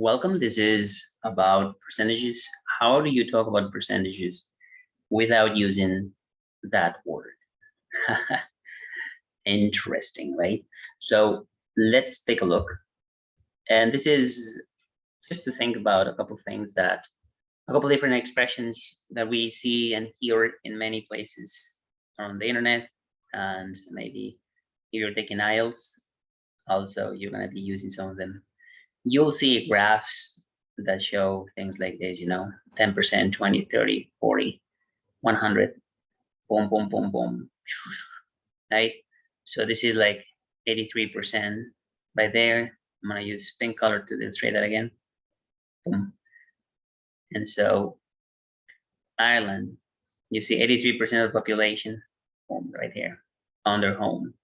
Welcome. This is about percentages. How do you talk about percentages without using that word? Interesting, right? So let's take a look. And this is just to think about a couple different expressions that we see and hear in many places on the internet. And maybe if you're taking IELTS, also you're going to be using some of them. You'll see graphs that show things like this, 10%, 20, 30, 40, 100, boom, boom, boom, boom, right? So this is like 83% by there. I'm gonna use pink color to illustrate that again. Boom. And so Ireland, you see 83% of the population, boom, right here, on their home.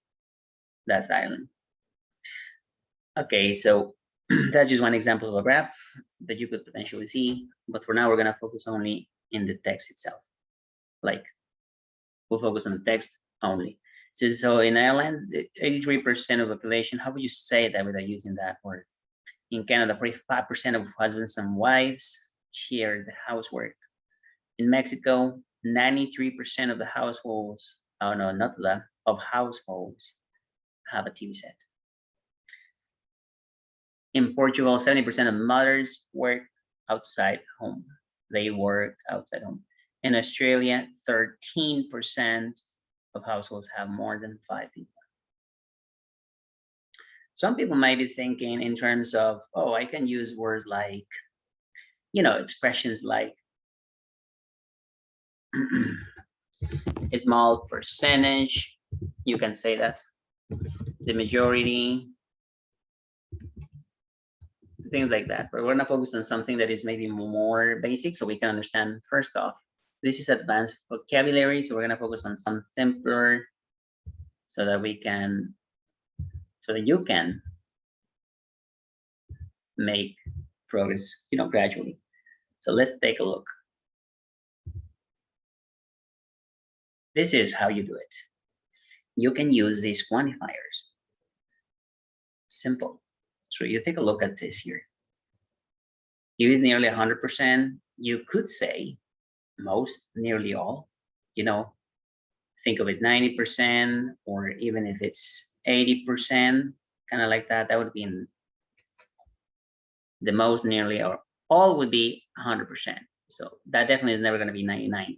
That's Ireland. Okay, so that's just one example of a graph that you could potentially see, but for now we're gonna focus only in the text itself. Like, we'll focus on the text only. So in Ireland, 83% of the population, how would you say that without using that word? In Canada, 45% of husbands and wives share the housework. In Mexico, 93% of the households, oh no, not the, of households have a TV set. In Portugal, 70% of mothers work outside home. They work outside home. In Australia, 13% of households have more than 5 people. Some people might be thinking in terms of, oh, I can use words like, expressions like a small percentage. You can say that. The majority. Things like that. But we're going to focus on something that is maybe more basic so we can understand first off. This is advanced vocabulary, so we're going to focus on some simpler so that you can make progress, gradually. So let's take a look. This is how you do it. You can use these quantifiers. Simple. So you take a look at this here. Here is nearly 100%. You could say most, nearly all, think of it 90%, or even if it's 80%, kind of like that, that would be in the most, nearly, or all would be 100%. So that definitely is never going to be 99.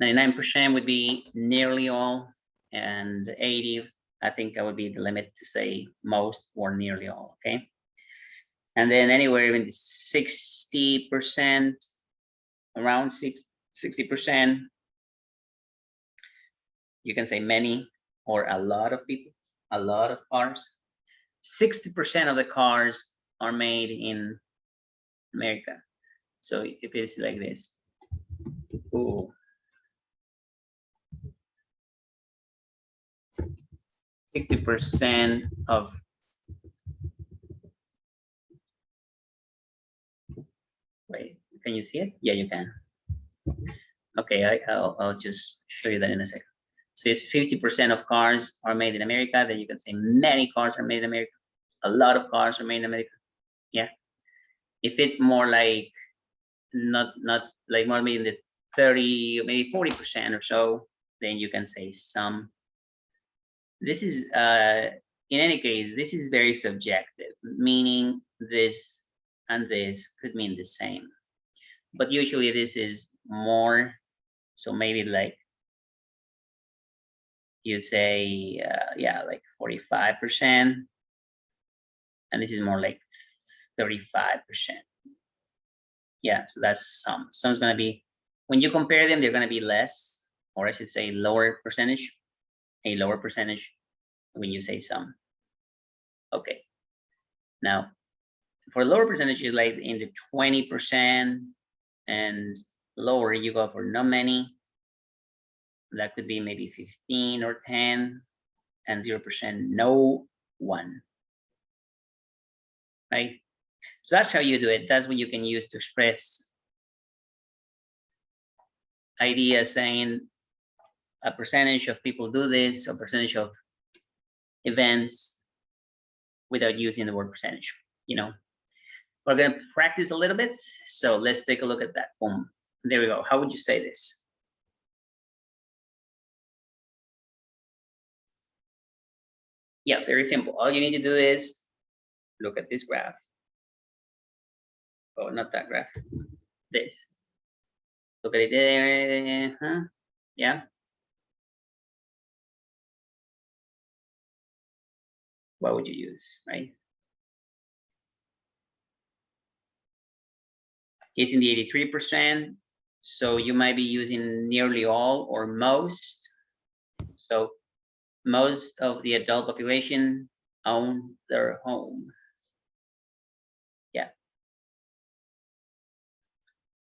99% would be nearly all, and 80, I think that would be the limit to say most or nearly all, okay? And then anywhere even 60%, around 60%, you can say many or a lot of people, a lot of cars. 60% of the cars are made in America. So if it's like this, ooh. 60% of wait, can you see it? Yeah, you can. Okay, I'll just show you that in a second. So it's 50% of cars are made in America. Then you can say many cars are made in America. A lot of cars are made in America. Yeah. If it's more like not like more maybe in the 30 or maybe 40% or so, then you can say some. This is in any case, this is very subjective, meaning this and this could mean the same. But usually this is more, so maybe like you say, yeah, like 45%, and this is more like 35%. Yeah, so that's some. Some's gonna be, when you compare them, they're gonna be less, or I should say lower percentage, a lower percentage when you say some. Okay. Now, for lower percentages, like in the 20% and lower, you go for not many. That could be maybe 15 or 10, and 0% no one. Right? So that's how you do it. That's what you can use to express ideas, saying a percentage of people do this, a percentage of events, without using the word percentage. you know, we're going to practice a little bit. So let's take a look at that. Boom. There we go. How would you say this? Yeah, very simple. All you need to do is look at this graph. Oh, not that graph. This. Look at it there. Huh? Yeah. What would you use, right? It's in the 83%. So you might be using nearly all or most. So most of the adult population own their home. Yeah.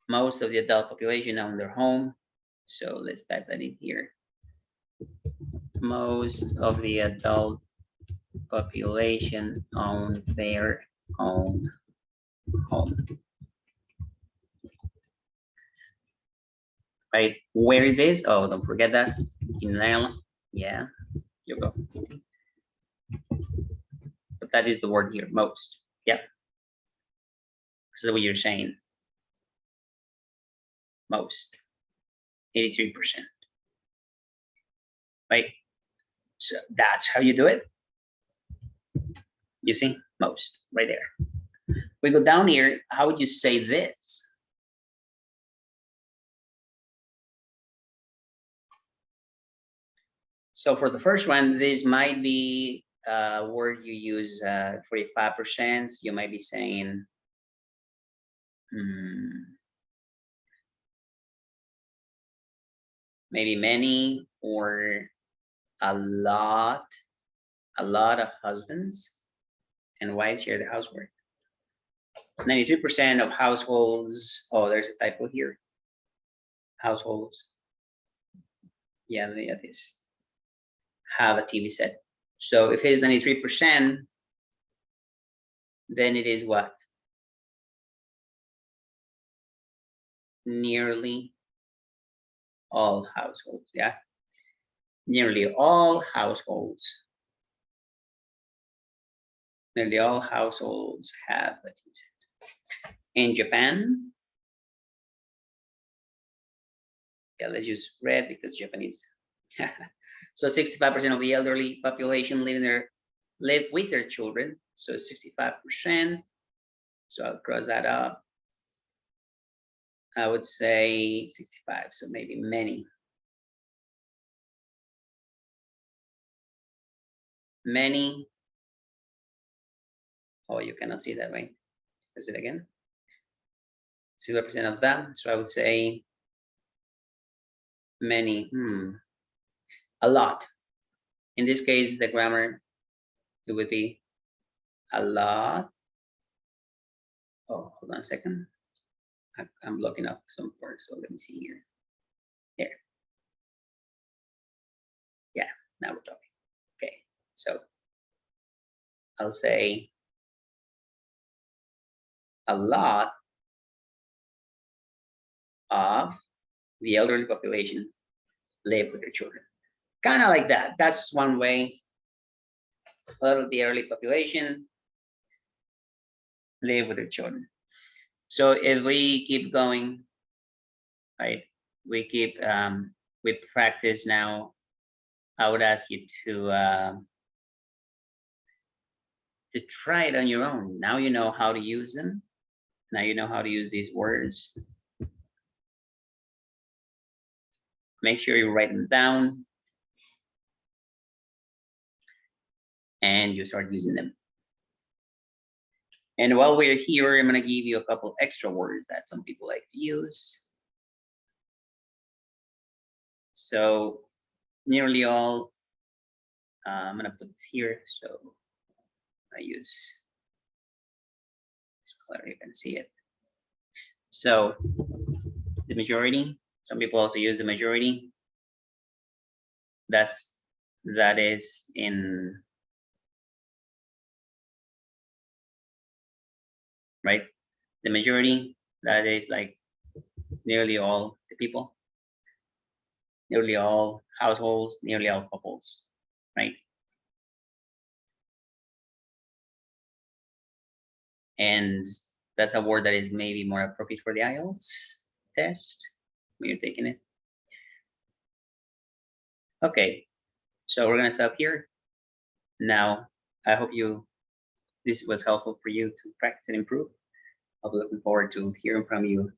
Most of the adult population own their home. So let's type that in here. Most of the adult population own their own home. Right, where is this? Oh, don't forget that. In Ireland. Yeah, you go. But that is the word here, most. Yeah. This is what you're saying. Most. 83%. Right? So that's how you do it. You see? Most. Right there. We go down here. How would you say this? So for the first one, this might be a word you use 45%. You might be saying, maybe many or a lot of husbands and wives share the housework. 92% of households, oh, there's a typo here. Households, yeah, it is, have a TV set. So if it's 93%, then it is what? Nearly all households, yeah? Nearly all households. Nearly all households have a TV set. In Japan, yeah, let's use red because Japanese. So 65% of the elderly population live with their children. So 65%. So I'll cross that up. I would say 65. So maybe many. Many. Oh, you cannot see that, right? Is it again? 60% of them. So I would say many. A lot. In this case, the grammar, it would be a lot. Oh, hold on a second. I'm looking up some words, so let me see here. There. Yeah, now we're talking. Okay, so I'll say a lot of the elderly population live with their children. Kind of like that. That's one way. A lot of the elderly population live with their children. So if we keep going, right, we keep, we practice now, I would ask you to try it on your own. Now you know how to use them. Now you know how to use these words. Make sure you write them down and you start using them. And while we're here, I'm going to give you a couple extra words that some people like to use. So nearly all, I'm going to put this here. So I use this color, you can see it. So the majority, some people also use the majority. That is in, right? The majority, that is like nearly all the people, nearly all households, nearly all couples, right? And that's a word that is maybe more appropriate for the IELTS test when you're taking it. Okay, so we're gonna stop here. Now, I hope this was helpful for you to practice and improve. I'll be looking forward to hearing from you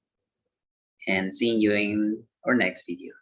and seeing you in our next video.